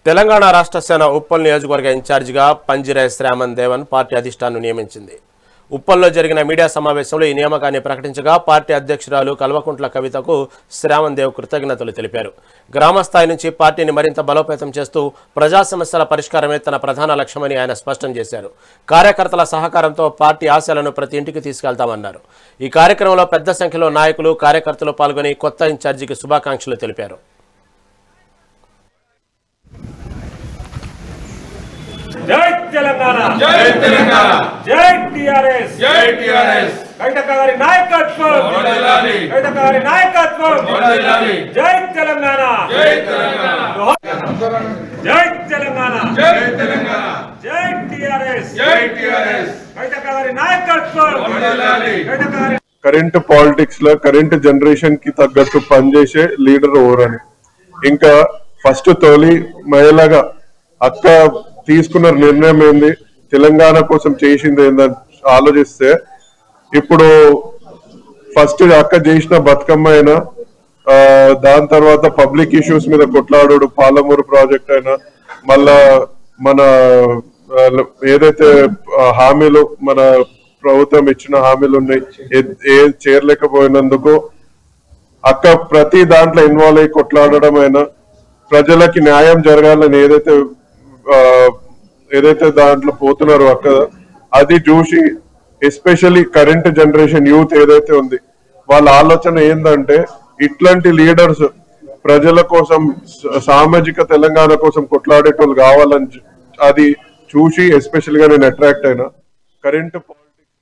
తెలంగాణ రాష్ట్ర సేన ఉప్పల్ నియోజకవర్గ ఇన్ఛార్జిగా పంజిరే శ్రామన్ దేవన్ పార్టీ అధిష్టానం నియమించింది. ఉప్పల్లో జరిగిన మీడియా సమావేశంలో ఈ నియామకాన్ని ప్రకటించగా పార్టీ అధ్యక్షురాలు కల్వకుంట్ల కవితకు శ్రామన్ దేవ్ కృతజ్ఞతలు తెలిపారు. గ్రామస్థాయి నుంచి పార్టీని మరింత బలోపేతం చేస్తూ ప్రజా సమస్యల పరిష్కారమే తన ప్రధాన లక్ష్యమని ఆయన స్పష్టం చేశారు. కార్యకర్తల సహకారంతో పార్టీ ఆశయాలను ప్రతి ఇంటికి తీసుకెళ్తామన్నారు. ఈ కార్యక్రమంలో పెద్ద సంఖ్యలో నాయకులు కార్యకర్తలు పాల్గొని కొత్త ఇన్ఛార్జికి శుభాకాంక్షలు తెలిపారు. జై తెలంగాణ, జై తెలంగాణ, జై టిఆర్ఎస్, జై టిఆర్ఎస్, కవితక్క గారి నాయకత్వం, వర్ధిల్లాలి, కవితక్క గారి నాయకత్వం, వర్ధిల్లాలి, జై తెలంగాణ, జై తెలంగాణ, జై తెలంగాణ, జై తెలంగాణ, జై టిఆర్ఎస్, జై టిఆర్ఎస్, కవితక్క గారి నాయకత్వం, వర్ధిల్లాలి. కవితక్క గారి కరెంట్ పాలిటిక్స్ లో కరెంట్ జనరేషన్ కి తగ్గట్టు పనిచేసే లీడర్ ఎవరని ఇంకా ఫస్ట్ తొలి మహిళగా అక్క తీసుకున్న నిర్ణయం ఏంది, తెలంగాణ కోసం చేసింది ఏందని ఆలోచిస్తే ఇప్పుడు ఫస్ట్ అక్క చేసిన బతుకమ్మ అయినా దాని తర్వాత పబ్లిక్ ఇష్యూస్ మీద కొట్లాడు పాలమూరు ప్రాజెక్ట్ అయినా మళ్ళా మన ఏదైతే హామీలు మన ప్రభుత్వం ఇచ్చిన హామీలు ఉన్నాయి ఏ చేరలేకపోయినందుకు అక్క ప్రతి దాంట్లో ఇన్వాల్వ్ అయ్యి కొట్లాడడం అయినా ప్రజలకి న్యాయం జరగాలని ఏదైతే దాంట్లో పోతున్నారో అక్క అది చూసి ఎస్పెషల్లీ కరెంట్ జనరేషన్ యూత్ ఏదైతే ఉంది వాళ్ళ ఆలోచన ఏంటంటే ఇట్లాంటి లీడర్స్ ప్రజల కోసం సామాజిక తెలంగాణ కోసం కొట్లాడేటోళ్ళు కావాలని అది చూసి ఎస్పెషల్ గా నేను అట్రాక్ట్ అయినా. కరెంట్